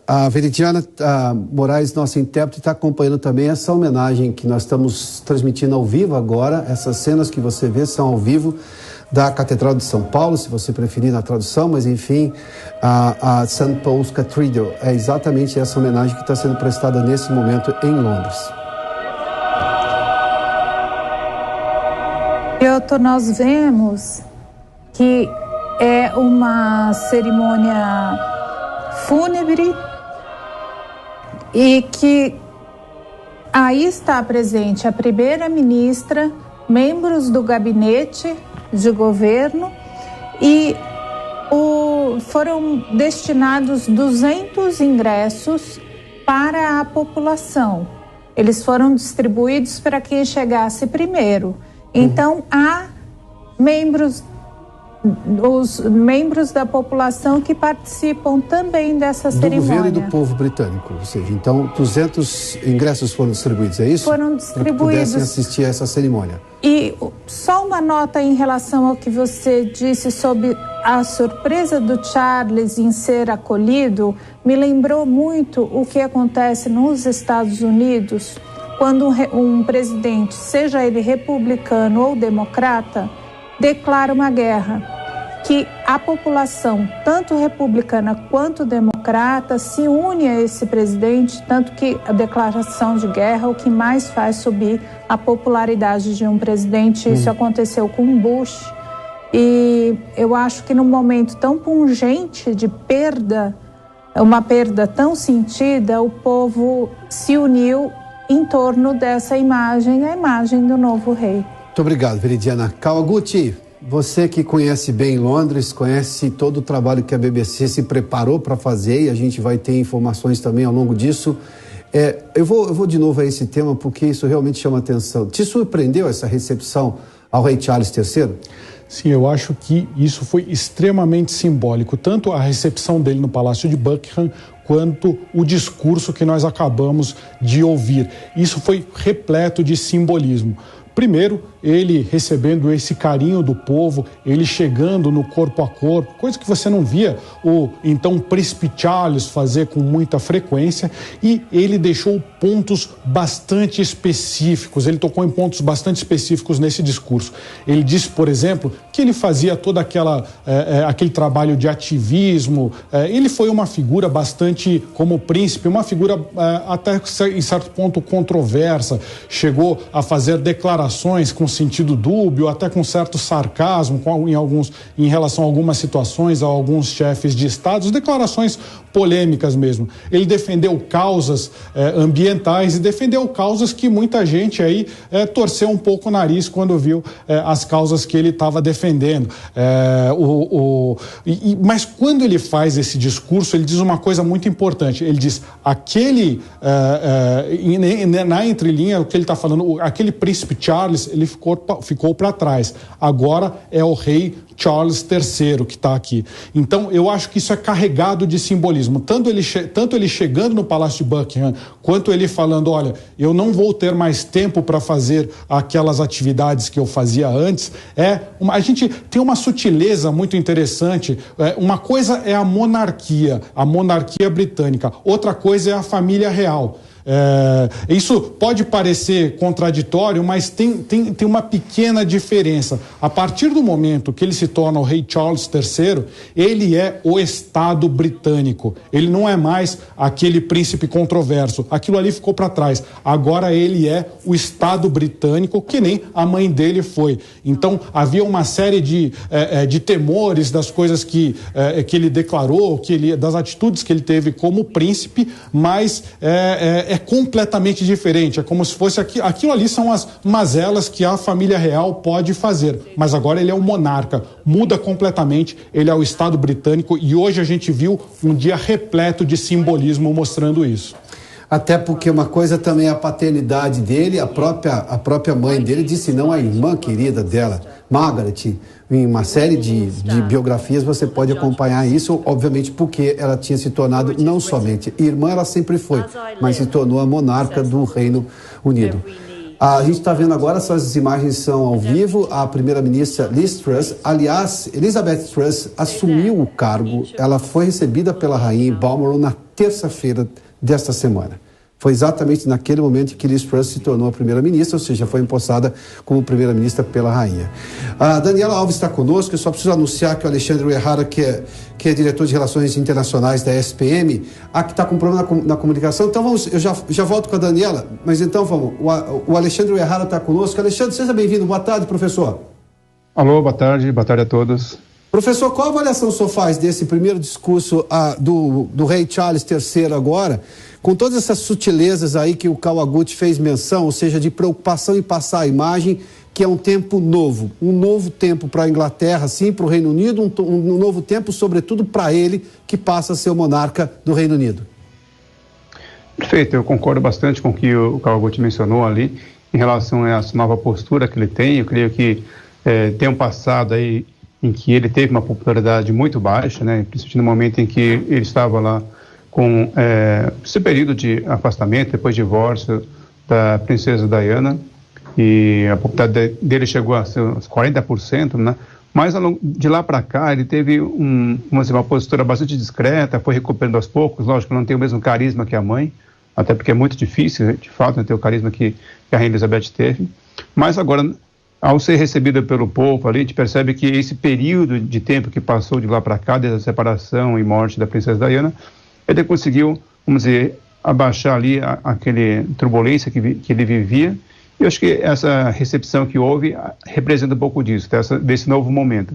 A Veridiana Moraes, nossa intérprete, está acompanhando também essa homenagem que nós estamos transmitindo ao vivo agora. Essas cenas que você vê são ao vivo da Catedral de São Paulo, se você preferir na tradução, mas enfim, a St. Paul's Cathedral. É exatamente essa homenagem que está sendo prestada nesse momento em Londres. Nós vemos que é uma cerimônia fúnebre e que aí está presente a primeira-ministra, membros do gabinete de governo e foram destinados 200 ingressos para a população. Eles foram distribuídos para quem chegasse primeiro. Então, há os membros da população que participam também dessa cerimônia. Do governo e do povo britânico, ou seja, então 200 ingressos foram distribuídos, é isso? Foram distribuídos. Para que pudessem assistir a essa cerimônia. E só uma nota em relação ao que você disse sobre a surpresa do Charles em ser acolhido, me lembrou muito o que acontece nos Estados Unidos, quando um presidente, seja ele republicano ou democrata, declara uma guerra, que a população, tanto republicana quanto democrata, se une a esse presidente, tanto que a declaração de guerra é o que mais faz subir a popularidade de um presidente. Isso aconteceu com Bush. E eu acho que num momento tão pungente de perda, uma perda tão sentida, o povo se uniu em torno dessa imagem, a imagem do novo rei. Muito obrigado, Veridiana. Kawaguchi, você que conhece bem Londres, conhece todo o trabalho que a BBC se preparou para fazer, e a gente vai ter informações também ao longo disso. Eu vou de novo a esse tema porque isso realmente chama atenção. Te surpreendeu essa recepção ao rei Charles III? Sim, eu acho que isso foi extremamente simbólico, tanto a recepção dele no Palácio de Buckingham, quanto o discurso que nós acabamos de ouvir. Isso foi repleto de simbolismo. Primeiro, ele recebendo esse carinho do povo, ele chegando no corpo a corpo, coisa que você não via o então príncipe Charles fazer com muita frequência, e ele deixou pontos bastante específicos, ele tocou em pontos bastante específicos nesse discurso. Ele disse, por exemplo, que ele fazia todo aquele trabalho de ativismo, ele foi uma figura bastante, como príncipe, uma figura até em certo ponto controversa, chegou a fazer declarações com sentido dúbio, até com certo sarcasmo em relação a algumas situações, a alguns chefes de estados, declarações polêmicas mesmo. Ele defendeu causas ambientais e defendeu causas que muita gente aí torceu um pouco o nariz quando viu as causas que ele estava defendendo. Mas quando ele faz esse discurso, ele diz uma coisa muito importante. Ele diz, na entrelinha, o que ele está falando, aquele príncipe Charles, ele ficou para trás. Agora é o rei Charles III que está aqui. Então, eu acho que isso é carregado de simbolismo. Tanto ele chegando no Palácio de Buckingham, quanto ele falando, olha, eu não vou ter mais tempo para fazer aquelas atividades que eu fazia antes. A gente tem uma sutileza muito interessante. Uma coisa é a monarquia britânica. Outra coisa é a família real. Isso pode parecer contraditório, mas tem uma pequena diferença. A partir do momento que ele se torna o rei Charles III, ele é o Estado britânico. Ele não é mais aquele príncipe controverso. Aquilo ali ficou para trás. Agora ele é o Estado britânico, que nem a mãe dele foi. Então havia uma série de temores das coisas que ele declarou, das atitudes que ele teve como príncipe, mas é completamente diferente. É como se fosse aquilo ali são as mazelas que a família real pode fazer. Mas agora ele é um monarca. Muda completamente. Ele é o Estado britânico e hoje a gente viu um dia repleto de simbolismo mostrando isso. Até porque uma coisa também é a paternidade dele, a própria mãe dele disse não, a irmã querida dela, Margaret. Em uma série de biografias você pode acompanhar isso, obviamente porque ela tinha se tornado não somente irmã, ela sempre foi, mas se tornou a monarca do Reino Unido. A gente está vendo agora, essas imagens são ao vivo, a primeira-ministra Liz Truss, aliás, Elizabeth Truss assumiu o cargo, ela foi recebida pela rainha em Balmoral na terça-feira desta semana. Foi exatamente naquele momento em que Liz Truss se tornou a primeira-ministra, ou seja, foi empossada como primeira-ministra pela rainha. A Daniela Alves está conosco, eu só preciso anunciar que o Alexandre Uehara, que é diretor de Relações Internacionais da SPM, que está com problema na comunicação. Então eu já volto com a Daniela, mas então vamos. O Alexandre Uehara está conosco. Alexandre, seja bem-vindo. Boa tarde, professor. Alô, boa tarde a todos. Professor, qual a avaliação o senhor faz desse primeiro discurso do rei Charles III agora, com todas essas sutilezas aí que o Kawaguchi fez menção, ou seja, de preocupação em passar a imagem que é um tempo novo, um novo tempo para a Inglaterra, sim, para o Reino Unido, um novo tempo, sobretudo, para ele, que passa a ser o monarca do Reino Unido? Perfeito, eu concordo bastante com o que o Kawaguchi mencionou ali, em relação a essa nova postura que ele tem. Eu creio que tem um passado aí em que ele teve uma popularidade muito baixa, né, principalmente no momento em que ele estava lá com esse período de afastamento, depois do divórcio da princesa Diana, e a popularidade dele chegou a ser uns 40%, né? Mas de lá para cá ele teve uma postura bastante discreta, foi recuperando aos poucos. Lógico, não tem o mesmo carisma que a mãe, até porque é muito difícil, de fato, né, ter o carisma que a rainha Elizabeth teve. Mas agora, ao ser recebida pelo povo ali, a gente percebe que esse período de tempo que passou de lá para cá, desde a separação e morte da princesa Diana, ele conseguiu, vamos dizer, abaixar ali aquele turbulência que ele vivia. E eu acho que essa recepção que houve representa um pouco disso, desse novo momento.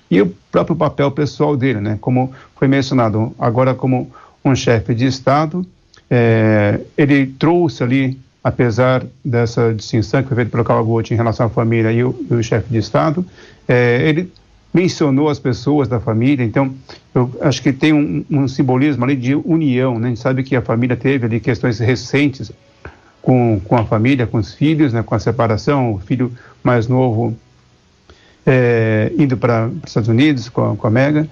E o próprio papel pessoal dele, né? Como foi mencionado, agora como um chefe de Estado, ele trouxe ali, apesar dessa distinção que foi feita pelo Kawaguchi em relação à família e o chefe de Estado, ele mencionou as pessoas da família. Então eu acho que tem um simbolismo ali de união, né? A gente sabe que a família teve ali questões recentes com a família, com os filhos, né, com a separação, o filho mais novo indo para os Estados Unidos com a Meghan,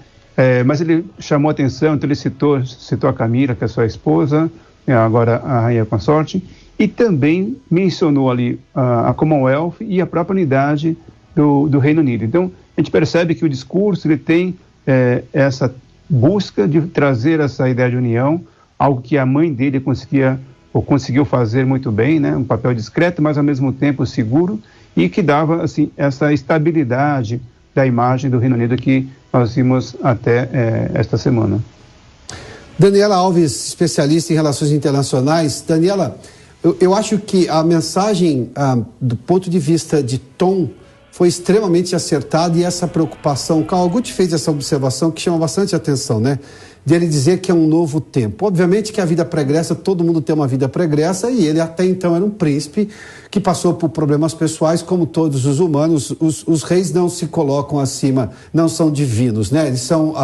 mas ele chamou a atenção, então ele citou a Camila, que é sua esposa, agora a rainha consorte, e também mencionou ali a Commonwealth e a própria unidade do Reino Unido. Então a gente percebe que o discurso ele tem essa busca de trazer essa ideia de união, algo que a mãe dele conseguiu fazer muito bem, né? Um papel discreto, mas ao mesmo tempo seguro, e que dava assim essa estabilidade da imagem do Reino Unido que nós vimos até esta semana. Daniela Alves, especialista em relações internacionais. Daniela, eu acho que a mensagem do ponto de vista de tom foi extremamente acertada, e essa preocupação, o Kawaguchi fez essa observação que chama bastante atenção, né? De ele dizer que é um novo tempo. Obviamente que a vida pregressa, todo mundo tem uma vida pregressa, e ele até então era um príncipe que passou por problemas pessoais, como todos os humanos. Os reis não se colocam acima, não são divinos, né? Eles são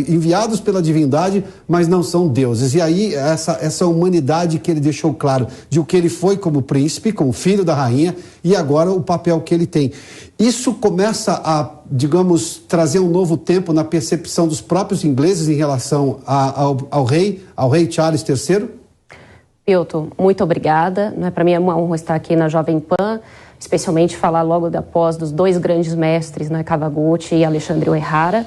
enviados pela divindade, mas não são deuses. E aí essa humanidade que ele deixou claro de o que ele foi como príncipe, como filho da rainha, e agora o papel que ele tem. Isso começa a, digamos, trazer um novo tempo na percepção dos próprios ingleses em relação ao rei Charles III? Pilton, muito obrigada. Para mim é uma honra estar aqui na Jovem Pan, especialmente falar logo após dos dois grandes mestres, Kawaguchi e Alexandre Uehara.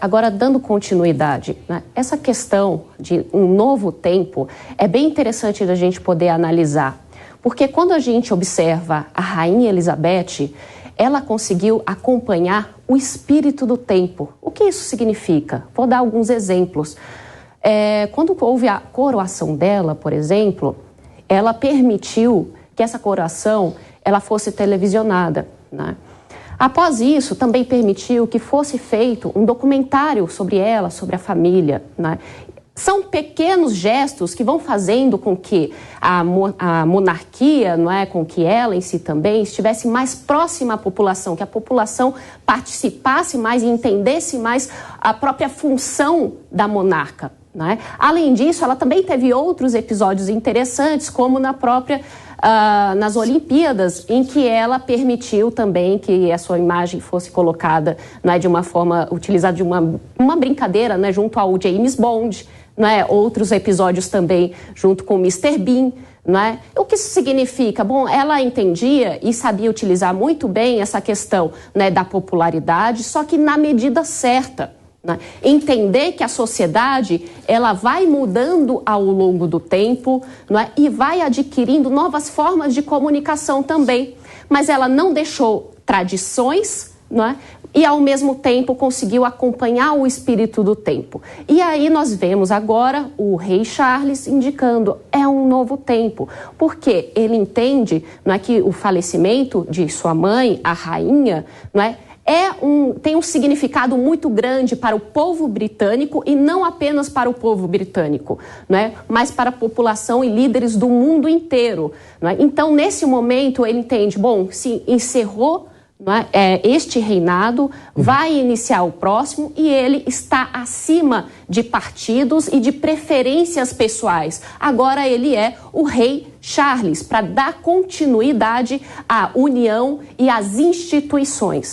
Agora, dando continuidade, essa questão de um novo tempo é bem interessante da gente poder analisar, porque quando a gente observa a Rainha Elizabeth, ela conseguiu acompanhar o espírito do tempo. O que isso significa? Vou dar alguns exemplos. Quando houve a coroação dela, por exemplo, ela permitiu que essa coroação ela fosse televisionada, né? Após isso, também permitiu que fosse feito um documentário sobre ela, sobre a família, né? São pequenos gestos que vão fazendo com que a monarquia, com que ela em si também estivesse mais próxima à população, que a população participasse mais e entendesse mais a própria função da monarca, né? Além disso, ela também teve outros episódios interessantes, como nas Olimpíadas, em que ela permitiu também que a sua imagem fosse colocada, de uma forma, utilizada de uma brincadeira, junto ao James Bond, outros episódios também junto com o Mr. Bean, O que isso significa? Bom, ela entendia e sabia utilizar muito bem essa questão, da popularidade, só que na medida certa, né? Entender que a sociedade ela vai mudando ao longo do tempo, né? E vai adquirindo novas formas de comunicação também, mas ela não deixou tradições, né? E ao mesmo tempo conseguiu acompanhar o espírito do tempo. E aí nós vemos agora o rei Charles indicando é um novo tempo, porque ele entende, não é, que o falecimento de sua mãe, a rainha, não é, tem um significado muito grande para o povo britânico e não apenas para o povo britânico, né, mas para a população e líderes do mundo inteiro. Né? Então, nesse momento, ele entende, bom, se encerrou este reinado, vai iniciar o próximo e ele está acima de partidos e de preferências pessoais. Agora ele é o rei Charles, para dar continuidade à união e às instituições.